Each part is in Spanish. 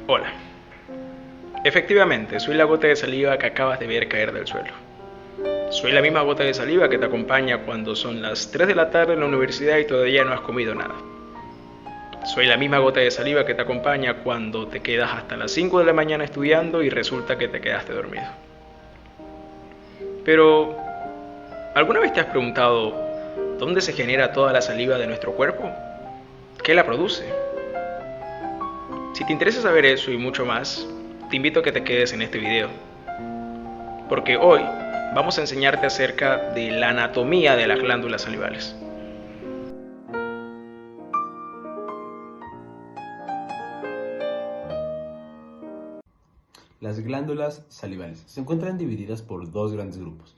Hola. Efectivamente, soy la gota de saliva que acabas de ver caer del suelo. Soy la misma gota de saliva que te acompaña cuando son las 3 de la tarde en la universidad y todavía no has comido nada. Soy la misma gota de saliva que te acompaña cuando te quedas hasta las 5 de la mañana estudiando y resulta que te quedaste dormido. Pero, ¿alguna vez te has preguntado dónde se genera toda la saliva de nuestro cuerpo? ¿Qué la produce? Si te interesa saber eso y mucho más, te invito a que te quedes en este video, porque hoy vamos a enseñarte acerca de la anatomía de las glándulas salivales. Las glándulas salivales se encuentran divididas por dos grandes grupos,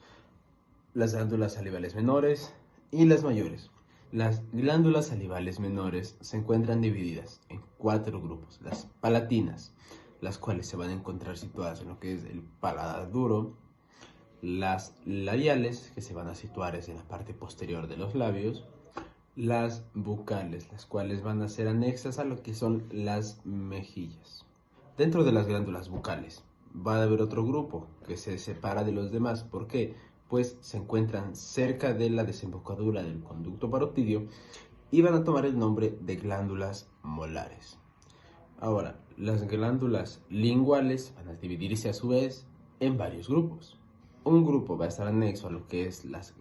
las glándulas salivales menores y las mayores. Las glándulas salivales menores se encuentran divididas en cuatro grupos: las palatinas, las cuales se van a encontrar situadas en lo que es el paladar duro; las labiales, que se van a situar en la parte posterior de los labios; las bucales, las cuales van a ser anexas a lo que son las mejillas. Dentro de las glándulas bucales va a haber otro grupo que se separa de los demás. ¿Por qué? Pues se encuentran cerca de la desembocadura del conducto parotidio y van a tomar el nombre de glándulas molares. Ahora, las glándulas linguales van a dividirse a su vez en varios grupos. Un grupo va a estar anexo a lo que es las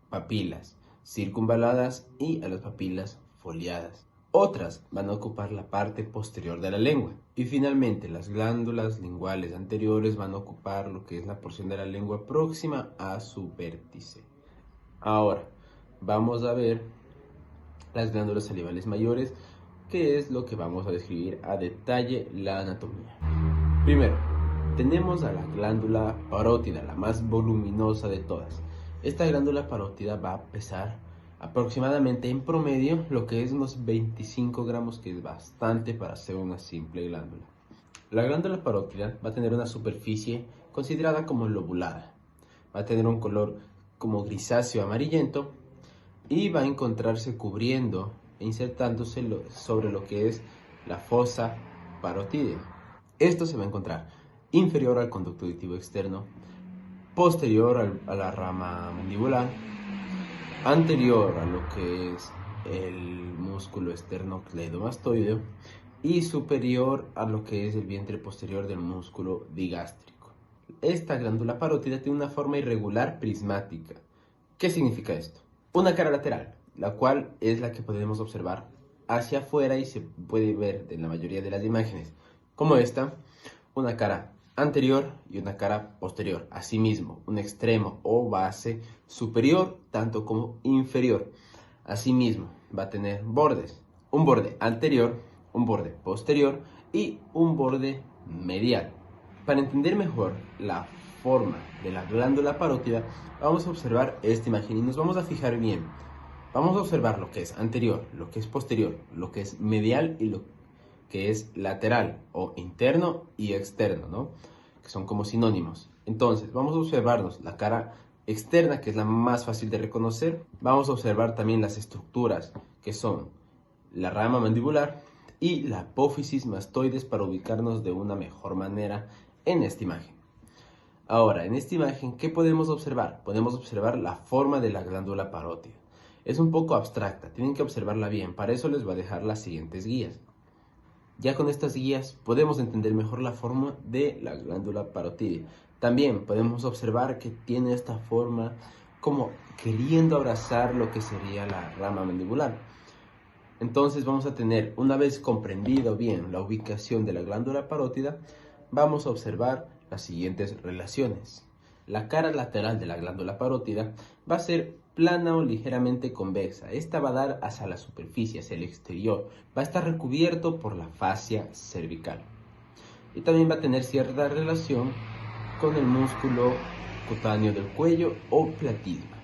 papilas circunvaladas y a las papilas foliadas. Otras van a ocupar la parte posterior de la lengua. Y finalmente, las glándulas linguales anteriores van a ocupar lo que es la porción de la lengua próxima a su vértice. Ahora, vamos a ver las glándulas salivales mayores, que es lo que vamos a describir a detalle la anatomía. Primero, tenemos a la glándula parótida, la más voluminosa de todas. Esta glándula parótida va a pesar aproximadamente en promedio lo que es unos 25 gramos, que es bastante para ser una simple glándula. La glándula parótida va a tener una superficie considerada como lobulada. Va a tener un color como grisáceo amarillento y va a encontrarse cubriendo e insertándose sobre lo que es la fosa parotídea. Esto se va a encontrar inferior al conducto auditivo externo, posterior a la rama mandibular, anterior a lo que es el músculo esternocleidomastoideo y superior a lo que es el vientre posterior del músculo digástrico. Esta glándula parótida tiene una forma irregular prismática. ¿Qué significa esto? Una cara lateral, la cual es la que podemos observar hacia afuera y se puede ver en la mayoría de las imágenes, como esta, una cara anterior y una cara posterior. Asimismo, un extremo o base superior tanto como inferior. Asimismo, va a tener bordes, un borde anterior, un borde posterior y un borde medial. Para entender mejor la forma de la glándula parótida, vamos a observar esta imagen y nos vamos a fijar bien. Vamos a observar lo que es anterior, lo que es posterior, lo que es medial y lo que es lateral o interno y externo, ¿no? Que son como sinónimos. Entonces, vamos a observarnos la cara externa, que es la más fácil de reconocer. Vamos a observar también las estructuras, que son la rama mandibular y la apófisis mastoides, para ubicarnos de una mejor manera en esta imagen. Ahora, en esta imagen, ¿qué podemos observar? Podemos observar la forma de la glándula parótida. Es un poco abstracta, tienen que observarla bien. Para eso les voy a dejar las siguientes guías. Ya con estas guías podemos entender mejor la forma de la glándula parótida. También podemos observar que tiene esta forma como queriendo abrazar lo que sería la rama mandibular. Entonces vamos a tener, una vez comprendido bien la ubicación de la glándula parótida, vamos a observar las siguientes relaciones. La cara lateral de la glándula parótida va a ser plana o ligeramente convexa. Esta va a dar hacia la superficie, hacia el exterior. Va a estar recubierto por la fascia cervical. Y también va a tener cierta relación con el músculo cutáneo del cuello o platisma.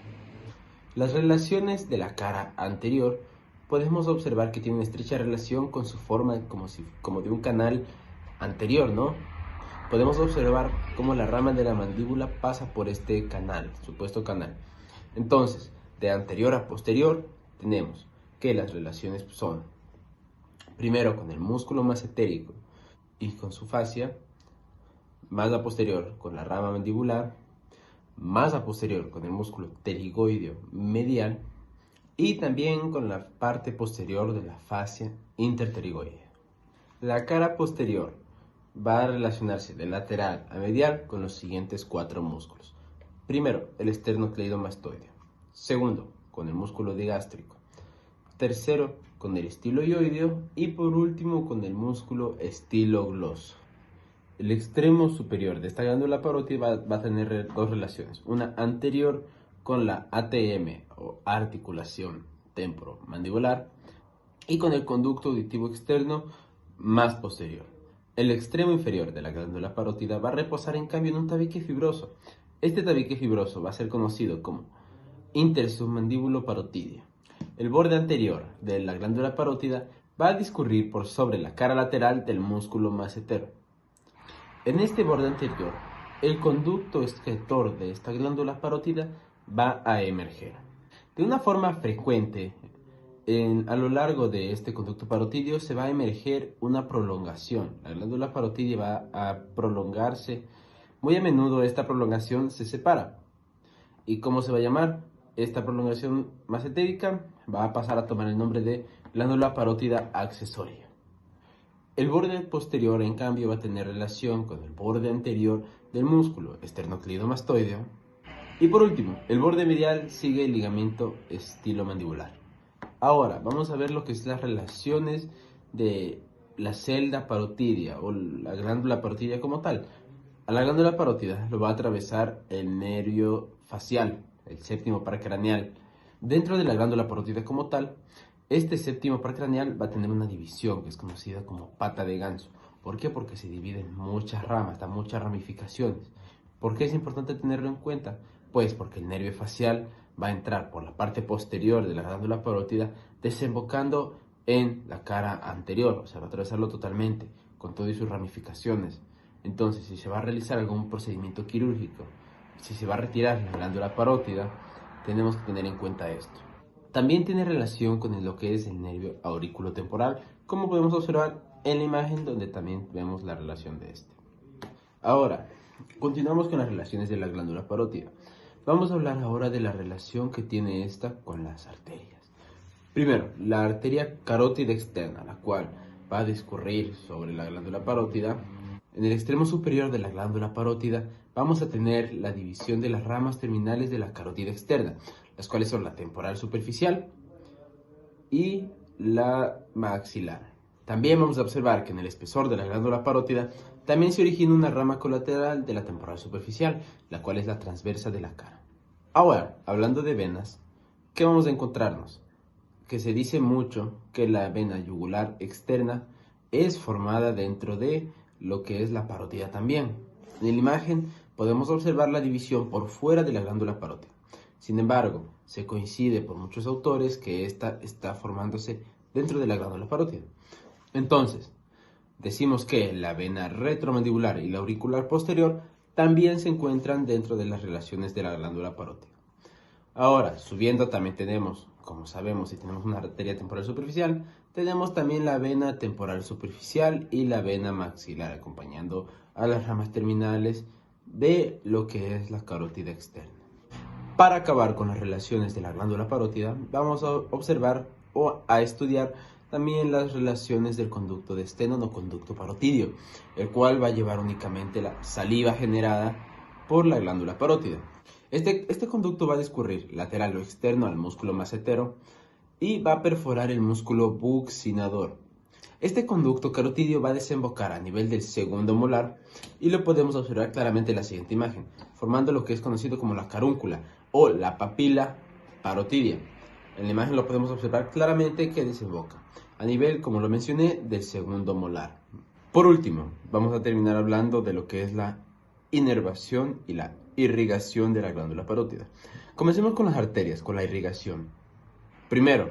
Las relaciones de la cara anterior podemos observar que tiene una estrecha relación con su forma como de un canal anterior, ¿no? podemos observar cómo la rama de la mandíbula pasa por este canal, supuesto canal. Entonces, de anterior a posterior, tenemos que las relaciones son, primero con el músculo masentérico y con su fascia, más a posterior con la rama mandibular, más a posterior con el músculo pterigoideo medial y también con la parte posterior de la fascia interpterigoidea. La cara posterior va a relacionarse de lateral a medial con los siguientes 4 músculos. Primero, el esternocleidomastoideo. Segundo, con el músculo digástrico. Tercero, con el estiloioideo. Y por último, con el músculo estilogloso. El extremo superior de esta glándula parótida va a tener 2 relaciones. Una anterior con la ATM o articulación temporomandibular y con el conducto auditivo externo más posterior. El extremo inferior de la glándula parótida va a reposar en cambio en un tabique fibroso. Este tabique fibroso va a ser conocido como intersubmandíbulo parotidio. El borde anterior de la glándula parótida va a discurrir por sobre la cara lateral del músculo massetero. En este borde anterior, el conducto excretor de esta glándula parótida va a emerger. De una forma frecuente, a lo largo de este conducto parotidio se va a emerger una prolongación. La glándula parotidia va a prolongarse. Muy a menudo esta prolongación se separa. ¿Y cómo se va a llamar? Esta prolongación masentérica va a pasar a tomar el nombre de glándula parótida accesoria. El borde posterior, en cambio, va a tener relación con el borde anterior del músculo esternocleidomastoideo. Y por último, el borde medial sigue el ligamento estilomandibular. Ahora, vamos a ver lo que es las relaciones de la celda parotidia o la glándula parotidia como tal. A la glándula parótida lo va a atravesar el nervio facial, el séptimo par craneal. Dentro de la glándula parótida como tal, este séptimo par craneal va a tener una división que es conocida como pata de ganso. ¿Por qué? Porque se divide en muchas ramas, da muchas ramificaciones. ¿Por qué es importante tenerlo en cuenta? Pues porque el nervio facial va a entrar por la parte posterior de la glándula parótida, desembocando en la cara anterior, o sea, va a atravesarlo totalmente, con todas sus ramificaciones. Entonces, si se va a realizar algún procedimiento quirúrgico, si se va a retirar la glándula parótida, tenemos que tener en cuenta esto. También tiene relación con lo que es el nervio auriculotemporal, como podemos observar en la imagen donde también vemos la relación de este. Ahora, continuamos con las relaciones de la glándula parótida. Vamos a hablar ahora de la relación que tiene esta con las arterias. Primero, la arteria carótida externa, la cual va a discurrir sobre la glándula parótida. En el extremo superior de la glándula parótida vamos a tener la división de las ramas terminales de la carótida externa, las cuales son la temporal superficial y la maxilar. También vamos a observar que en el espesor de la glándula parótida también se origina una rama colateral de la temporal superficial, la cual es la transversa de la cara. Ahora, hablando de venas, ¿qué vamos a encontrarnos? Que se dice mucho que la vena yugular externa es formada dentro de lo que es la parótida también. En la imagen podemos observar la división por fuera de la glándula parótida. Sin embargo, se coincide por muchos autores que esta está formándose dentro de la glándula parótida. Entonces, decimos que la vena retromandibular y la auricular posterior también se encuentran dentro de las relaciones de la glándula parótida. Ahora, subiendo también tenemos, como sabemos, si tenemos una arteria temporal superficial, tenemos también la vena temporal superficial y la vena maxilar, acompañando a las ramas terminales de lo que es la carótida externa. Para acabar con las relaciones de la glándula parótida, vamos a observar o a estudiar también las relaciones del conducto de Stennon o conducto parotidio, el cual va a llevar únicamente la saliva generada por la glándula parótida. Este conducto va a discurrir lateral o externo al músculo massetero y va a perforar el músculo buccinador. Este conducto carotidio va a desembocar a nivel del segundo molar y lo podemos observar claramente en la siguiente imagen, formando lo que es conocido como la carúncula o la papila parotidia. En la imagen lo podemos observar claramente que desemboca a nivel, como lo mencioné, del segundo molar. Por último, vamos a terminar hablando de lo que es la inervación y la irrigación de la glándula parótida. Comencemos con las arterias, con la irrigación. Primero,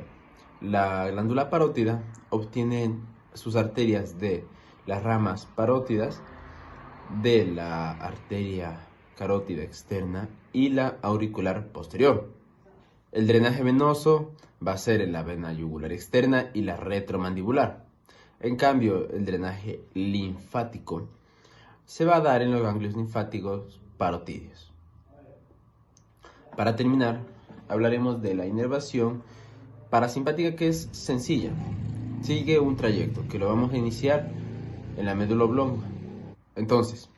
la glándula parótida obtiene sus arterias de las ramas parótidas de la arteria carótida externa y la auricular posterior. El drenaje venoso va a ser en la vena yugular externa y la retromandibular. En cambio, el drenaje linfático se va a dar en los ganglios linfáticos parotídeos. Para terminar, hablaremos de la inervación parasimpática, que es sencilla. Sigue un trayecto que lo vamos a iniciar en la médula oblonga. Entonces,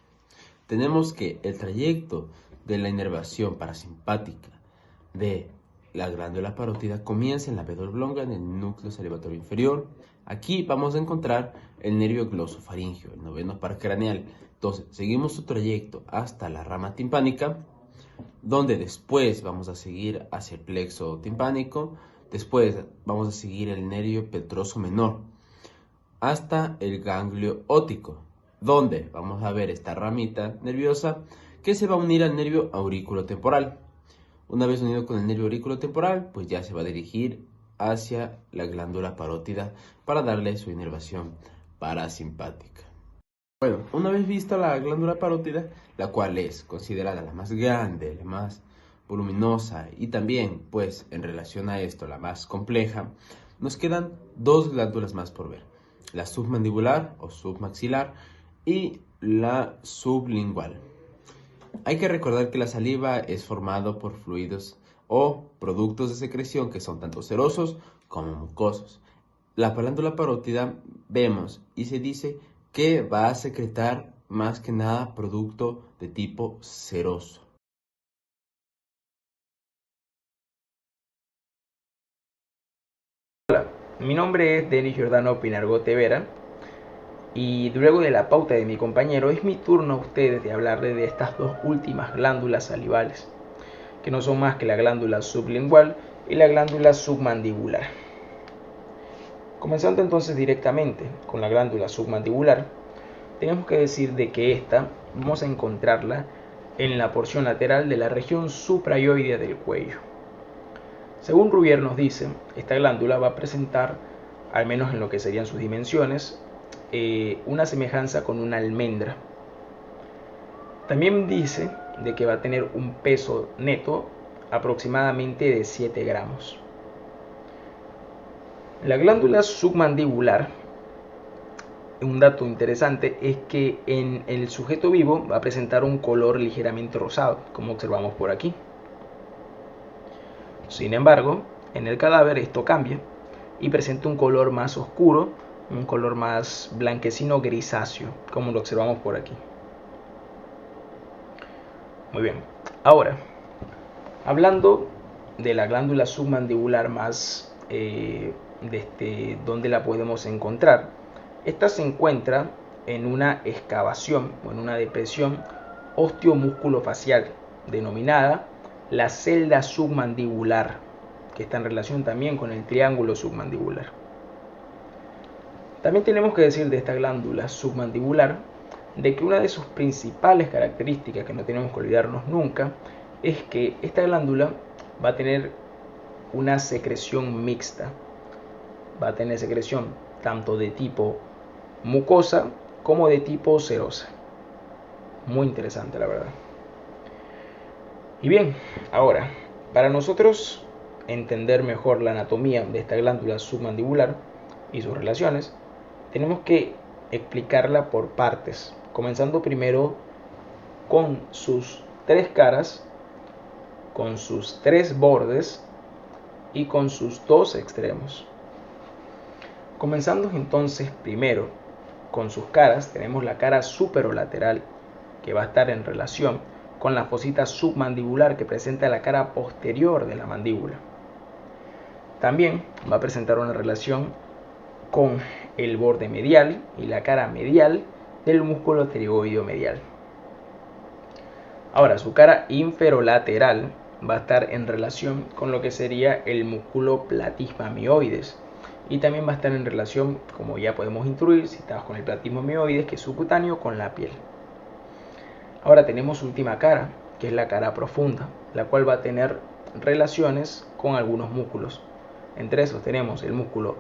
tenemos que el trayecto de la inervación parasimpática de la glándula parótida comienza en la médula oblonga, en el núcleo salivatorio inferior. Aquí vamos a encontrar el nervio glosofaringeo, el noveno par craneal. Entonces, seguimos su trayecto hasta la rama timpánica, donde después vamos a seguir hacia el plexo timpánico. Después vamos a seguir el nervio petroso menor hasta el ganglio óptico, donde vamos a ver esta ramita nerviosa que se va a unir al nervio aurículo-temporal. Una vez unido con el nervio aurículo-temporal, pues ya se va a dirigir hacia la glándula parótida para darle su inervación parasimpática. Bueno, una vez vista la glándula parótida, la cual es considerada la más grande, la más voluminosa y también, pues, en relación a esto, la más compleja, nos quedan dos glándulas más por ver: la submandibular o submaxilar y la sublingual. Hay que recordar que la saliva es formada por fluidos o productos de secreción que son tanto serosos como mucosos. La glándula parótida vemos y se dice que va a secretar más que nada producto de tipo seroso. Hola, mi nombre es Denis Giordano Pinargote Vera y luego de la pauta de mi compañero es mi turno a ustedes de hablarles de estas dos últimas glándulas salivales, que no son más que la glándula sublingual y la glándula submandibular. Comenzando entonces directamente con la glándula submandibular, tenemos que decir de que esta vamos a encontrarla en la porción lateral de la región suprayoidea del cuello. Según Rubier nos dice, esta glándula va a presentar, al menos en lo que serían sus dimensiones, una semejanza con una almendra. También dice de que va a tener un peso neto aproximadamente de 7 gramos. La glándula submandibular, un dato interesante es que en el sujeto vivo va a presentar un color ligeramente rosado, como observamos por aquí. Sin embargo, en el cadáver esto cambia y presenta un color más oscuro, un color más blanquecino grisáceo, como lo observamos por aquí. Muy bien, ahora, hablando de la glándula submandibular más donde la podemos encontrar, esta se encuentra en una excavación o en una depresión osteomúsculo-facial denominada la celda submandibular, que está en relación también con el triángulo submandibular. También tenemos que decir de esta glándula submandibular de que una de sus principales características, que no tenemos que olvidarnos nunca, es que esta glándula va a tener una secreción mixta. Va a tener secreción tanto de tipo mucosa como de tipo serosa. Muy interesante, la verdad. Y bien, ahora, para nosotros entender mejor la anatomía de esta glándula submandibular y sus relaciones, tenemos que explicarla por partes, comenzando primero con sus 3 caras, con sus 3 bordes y con sus 2 extremos. Comenzando entonces primero con sus caras, tenemos la cara superolateral, que va a estar en relación con la fosita submandibular, que presenta la cara posterior de la mandíbula. También va a presentar una relación con el borde medial y la cara medial del músculo pterigoideo medial. Ahora, su cara inferolateral va a estar en relación con lo que sería el músculo platisma mioides, y también va a estar en relación, como ya podemos intuir si estamos con el platismo mioides, que es subcutáneo, con la piel. Ahora tenemos su última cara, que es la cara profunda, la cual va a tener relaciones con algunos músculos. Entre esos tenemos el músculo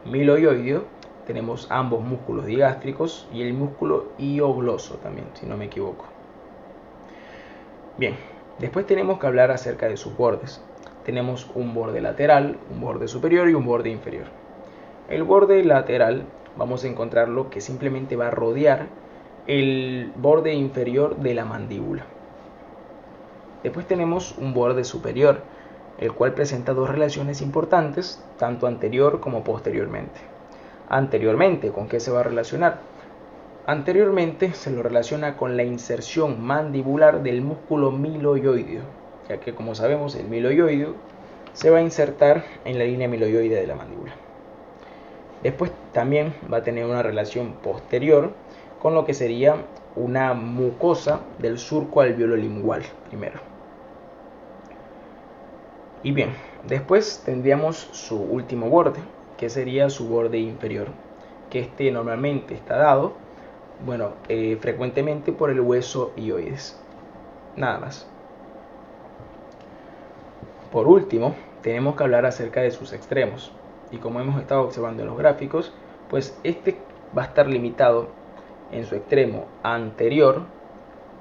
miloioideo, tenemos ambos músculos digástricos y el músculo hiogloso también, si no me equivoco. Bien, después tenemos que hablar acerca de sus bordes. Tenemos un borde lateral, un borde superior y un borde inferior. El borde lateral vamos a encontrarlo que simplemente va a rodear el borde inferior de la mandíbula. Después tenemos un borde superior, el cual presenta dos relaciones importantes, tanto anterior como posteriormente. Anteriormente, ¿con qué se va a relacionar? Anteriormente se lo relaciona con la inserción mandibular del músculo miloioideo, ya que como sabemos el miloioideo se va a insertar en la línea miloioide de la mandíbula. Después también va a tener una relación posterior con lo que sería una mucosa del surco alveolo-lingual primero. Y bien, después tendríamos su último borde, que sería su borde inferior, que este normalmente está dado, frecuentemente por el hueso hioides. Nada más. Por último, tenemos que hablar acerca de sus extremos. Y como hemos estado observando en los gráficos, pues este va a estar limitado en su extremo anterior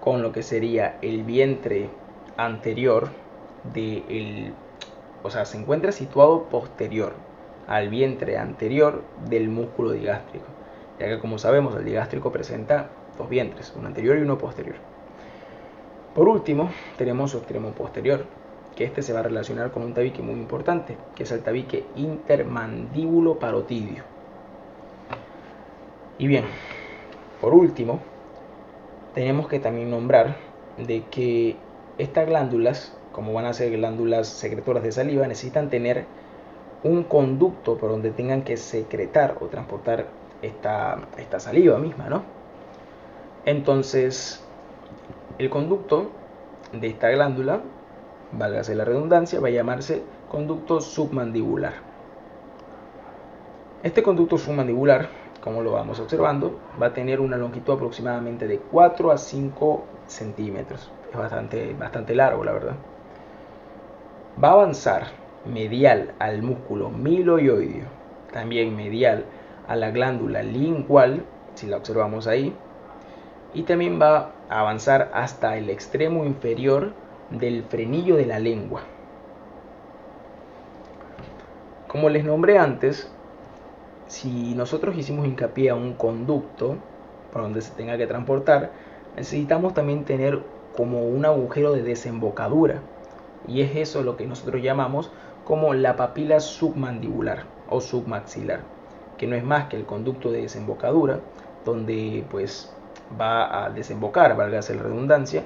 con lo que sería el vientre anterior se encuentra situado posterior al vientre anterior del músculo digástrico, ya que como sabemos el digástrico presenta dos vientres, uno anterior y uno posterior. Por último tenemos su extremo posterior, que este se va a relacionar con un tabique muy importante, que es el tabique intermandíbulo parotidio. Y bien, por último tenemos que también nombrar de que estas glándulas, como van a ser glándulas secretoras de saliva, necesitan tener un conducto por donde tengan que secretar o transportar esta saliva misma, ¿no? Entonces, el conducto de esta glándula, válgase la redundancia, va a llamarse conducto submandibular. Este conducto submandibular, como lo vamos observando, va a tener una longitud aproximadamente de 4 a 5 centímetros. Es bastante largo, la verdad. Va a avanzar medial al músculo miloioideo, también medial a la glándula lingual, si la observamos ahí, y también va a avanzar hasta el extremo inferior del frenillo de la lengua. Como les nombré antes, si nosotros hicimos hincapié a un conducto por donde se tenga que transportar, necesitamos también tener como un agujero de desembocadura, y es eso lo que nosotros llamamos como la papila submandibular o submaxilar, que no es más que el conducto de desembocadura donde pues va a desembocar, válgase la redundancia,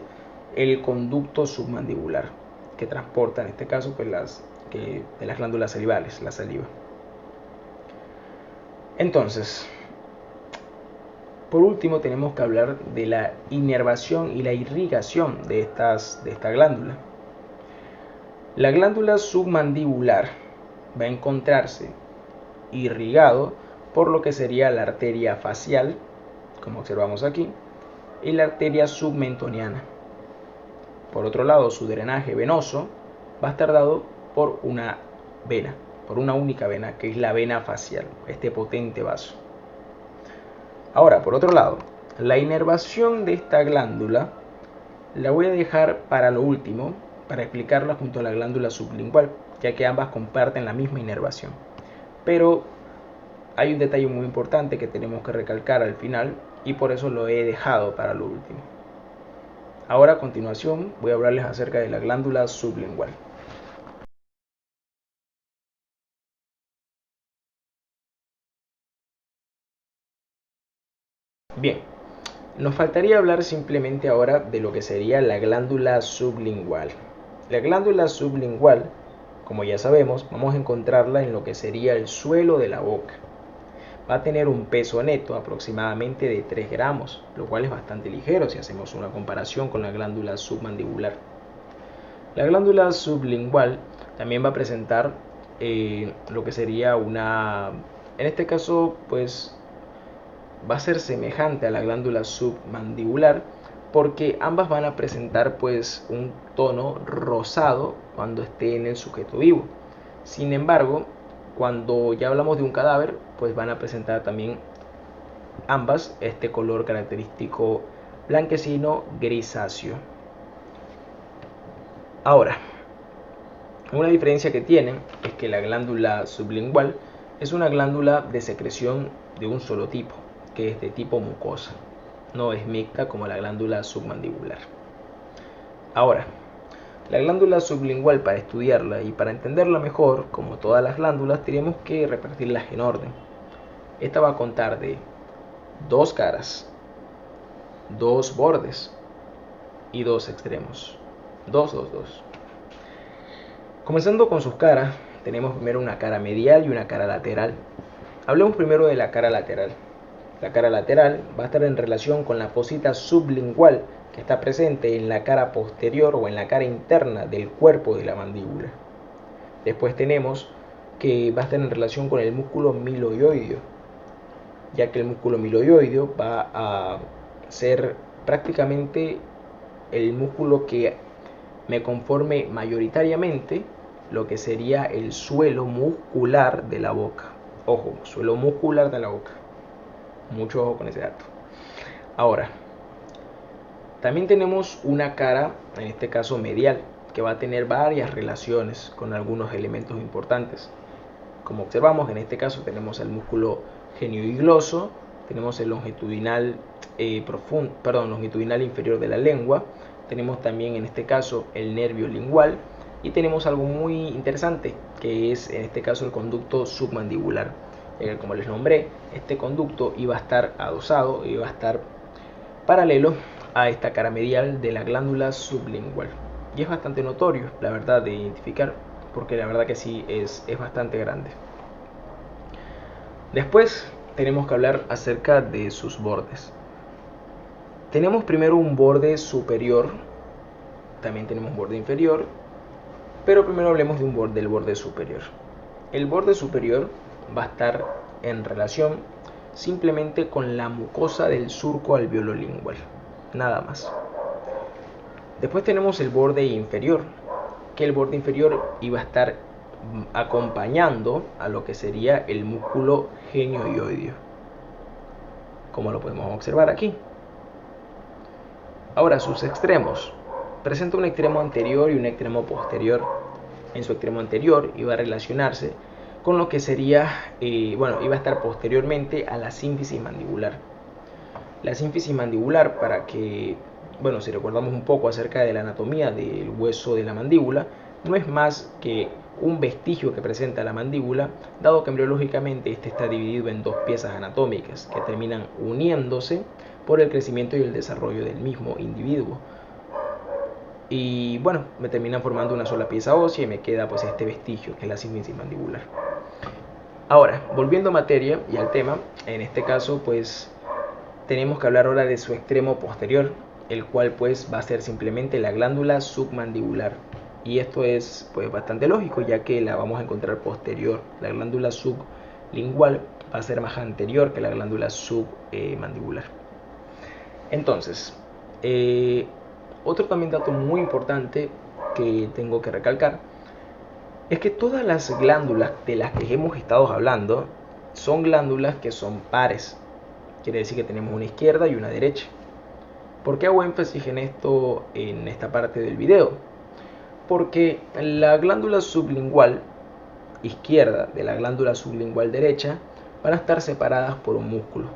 el conducto submandibular que transporta en este caso pues de las glándulas salivales, la saliva. Entonces, por último tenemos que hablar de la inervación y la irrigación de esta glándula. La glándula submandibular va a encontrarse irrigado por lo que sería la arteria facial, como observamos aquí, y la arteria submentoniana. Por otro lado, su drenaje venoso va a estar dado por una vena, por una única vena, que es la vena facial, este potente vaso. Ahora, por otro lado, la inervación de esta glándula la voy a dejar para lo último, para explicarla junto a la glándula sublingual, ya que ambas comparten la misma inervación. Pero hay un detalle muy importante que tenemos que recalcar al final y por eso lo he dejado para lo último. Ahora a continuación voy a hablarles acerca de la glándula sublingual. Bien, nos faltaría hablar simplemente ahora de lo que sería la glándula sublingual. La glándula sublingual, como ya sabemos, vamos a encontrarla en lo que sería el suelo de la boca. Va a tener un peso neto aproximadamente de 3 gramos, lo cual es bastante ligero si hacemos una comparación con la glándula submandibular. La glándula sublingual también va a presentar lo que sería en este caso pues va a ser semejante a la glándula submandibular, porque ambas van a presentar pues un tono rosado cuando esté en el sujeto vivo. Sin embargo, cuando ya hablamos de un cadáver, pues van a presentar también ambas este color característico blanquecino grisáceo. Ahora, una diferencia que tienen es que la glándula sublingual es una glándula de secreción de un solo tipo, que es de tipo mucosa, no es mixta como la glándula submandibular. Ahora, la glándula sublingual, para estudiarla y para entenderla mejor, como todas las glándulas, tenemos que repartirlas en orden. Esta va a contar de 2 caras, 2 bordes y 2 extremos. 2, 2, 2. Comenzando con sus caras, tenemos primero una cara medial y una cara lateral. Hablemos primero de la cara lateral. La cara lateral va a estar en relación con la fosita sublingual que está presente en la cara posterior o en la cara interna del cuerpo de la mandíbula. Después tenemos que va a estar en relación con el músculo miloioideo, ya que el músculo miloioideo va a ser prácticamente el músculo que me conforme mayoritariamente lo que sería el suelo muscular de la boca. Ojo, suelo muscular de la boca. Mucho ojo con ese dato. Ahora, también tenemos una cara, en este caso medial, que va a tener varias relaciones con algunos elementos importantes. Como observamos, en este caso tenemos el músculo genioigloso, tenemos el longitudinal longitudinal inferior de la lengua, tenemos también en este caso el nervio lingual y tenemos algo muy interesante que es en este caso el conducto submandibular. Como les nombré, este conducto iba a estar adosado, iba a estar paralelo a esta cara medial de la glándula sublingual. Y es bastante notorio, la verdad, de identificar, porque la verdad que sí es bastante grande. Después tenemos que hablar acerca de sus bordes. Tenemos primero un borde superior, también tenemos un borde inferior, pero primero hablemos del borde superior. El borde superior va a estar en relación simplemente con la mucosa del surco alveolo-lingual, nada más. Después tenemos el borde inferior, que el borde inferior iba a estar acompañando a lo que sería el músculo genioioideo, como lo podemos observar aquí. Ahora, sus extremos. Presenta un extremo anterior y un extremo posterior. En su extremo anterior iba a relacionarse con lo que sería, iba a estar posteriormente a la sínfisis mandibular. La sínfisis mandibular, para que, si recordamos un poco acerca de la anatomía del hueso de la mandíbula, no es más que un vestigio que presenta la mandíbula, dado que embriológicamente este está dividido en 2 piezas anatómicas que terminan uniéndose por el crecimiento y el desarrollo del mismo individuo. Y me terminan formando una sola pieza ósea y me queda pues este vestigio que es la sínfisis mandibular. Ahora, volviendo a materia y al tema, en este caso pues tenemos que hablar ahora de su extremo posterior, el cual pues va a ser simplemente la glándula submandibular. Y esto es pues bastante lógico, ya que la vamos a encontrar posterior. La glándula sublingual va a ser más anterior que la glándula submandibular. Entonces, otro también dato muy importante que tengo que recalcar es que todas las glándulas de las que hemos estado hablando son glándulas que son pares. Quiere decir que tenemos una izquierda y una derecha. ¿Por qué hago énfasis en esto en esta parte del video? Porque la glándula sublingual izquierda de la glándula sublingual derecha van a estar separadas por un músculo.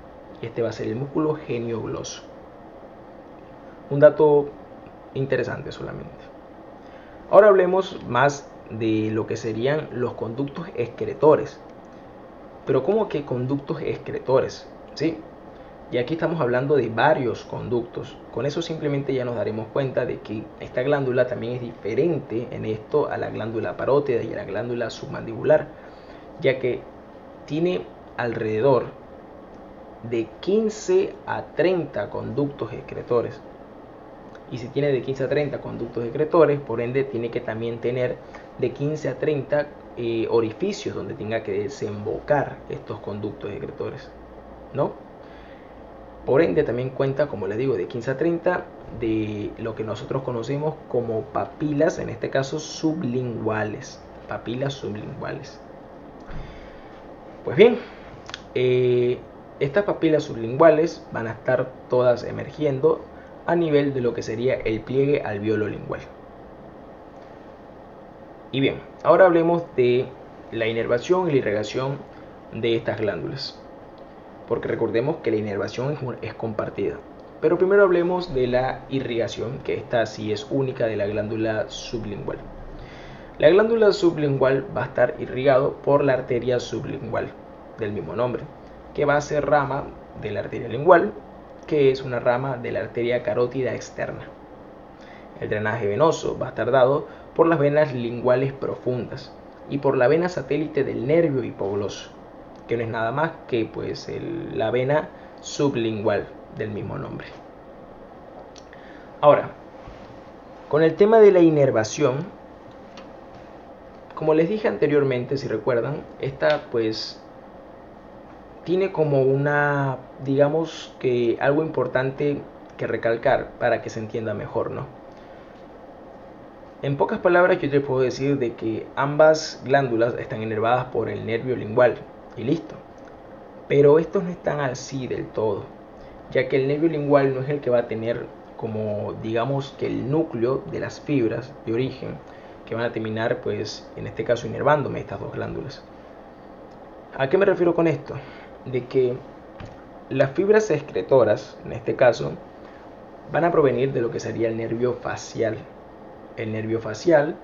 Y este va a ser el músculo geniogloso. Un dato interesante solamente. Ahora hablemos más de lo que serían los conductos excretores. Pero ¿cómo que conductos excretores? Sí, y aquí estamos hablando de varios conductos. Con eso simplemente ya nos daremos cuenta de que esta glándula también es diferente en esto a la glándula parótida y a la glándula submandibular, ya que tiene alrededor de 15 a 30 conductos excretores. Y si tiene de 15 a 30 conductos excretores, por ende tiene que también tener de 15 a 30 orificios donde tenga que desembocar estos conductos excretores, ¿no? Por ende también cuenta, como les digo, de 15 a 30 de lo que nosotros conocemos como papilas, en este caso sublinguales, papilas sublinguales. Pues bien, estas papilas sublinguales van a estar todas emergiendo a nivel de lo que sería el pliegue alveolo lingual. Y bien, ahora hablemos de la inervación y la irrigación de estas glándulas, porque recordemos que la inervación es compartida. Pero primero hablemos de la irrigación, que esta sí es única de la glándula sublingual. La glándula sublingual va a estar irrigado por la arteria sublingual del mismo nombre, que va a ser rama de la arteria lingual, que es una rama de la arteria carótida externa. El drenaje venoso va a estar dado por las venas linguales profundas y por la vena satélite del nervio hipogloso, que no es nada más que pues la vena sublingual del mismo nombre. Ahora, con el tema de la inervación, como les dije anteriormente, si recuerdan, esta pues tiene como una, digamos que algo importante que recalcar para que se entienda mejor, ¿no? En pocas palabras yo te puedo decir de que ambas glándulas están inervadas por el nervio lingual y listo. Pero estos no están así del todo, ya que el nervio lingual no es el que va a tener como digamos que el núcleo de las fibras de origen que van a terminar pues en este caso inervándome estas dos glándulas. ¿A qué me refiero con esto? De que las fibras excretoras, en este caso, van a provenir de lo que sería el nervio facial. El nervio facial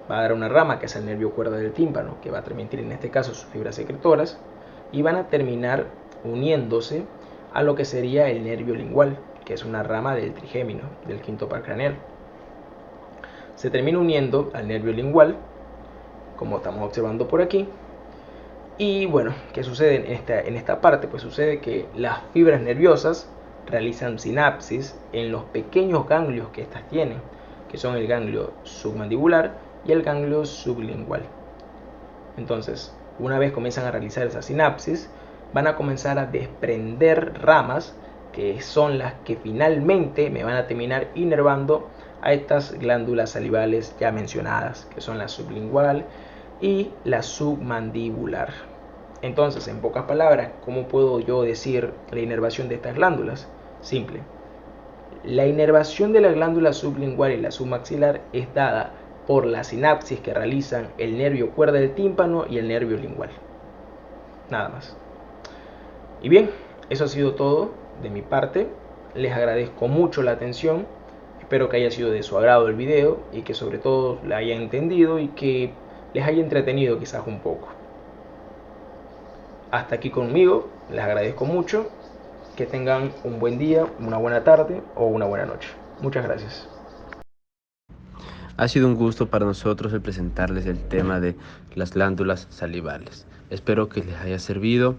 va a dar una rama que es el nervio cuerda del tímpano, que va a transmitir en este caso sus fibras secretoras, y van a terminar uniéndose a lo que sería el nervio lingual, que es una rama del trigémino, del quinto par craneal. Se termina uniendo al nervio lingual, como estamos observando por aquí, y bueno, ¿qué sucede en esta parte? Pues sucede que las fibras nerviosas realizan sinapsis en los pequeños ganglios que estas tienen, que son el ganglio submandibular y el ganglio sublingual. Entonces, una vez comienzan a realizar esa sinapsis, van a comenzar a desprender ramas que son las que finalmente me van a terminar inervando a estas glándulas salivales ya mencionadas, que son la sublingual y la submandibular. Entonces, en pocas palabras, ¿cómo puedo yo decir la inervación de estas glándulas? Simple. La inervación de la glándula sublingual y la submaxilar es dada por la sinapsis que realizan el nervio cuerda del tímpano y el nervio lingual. Nada más. Y bien, eso ha sido todo de mi parte. Les agradezco mucho la atención. Espero que haya sido de su agrado el video y que sobre todo la hayan entendido y que les haya entretenido quizás un poco. Hasta aquí conmigo, les agradezco mucho. Que tengan un buen día, una buena tarde o una buena noche. Muchas gracias. Ha sido un gusto para nosotros el presentarles el tema de las glándulas salivales. Espero que les haya servido.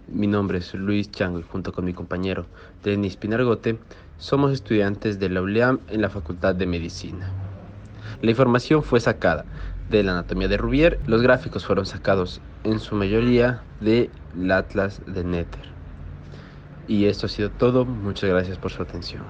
Mi nombre es Luis Chango y junto con mi compañero Denis Pinargote somos estudiantes de la ULEAM en la Facultad de Medicina. La información fue sacada de la anatomía de Rubier. Los gráficos fueron sacados en su mayoría del Atlas de Netter. Y esto ha sido todo. Muchas gracias por su atención.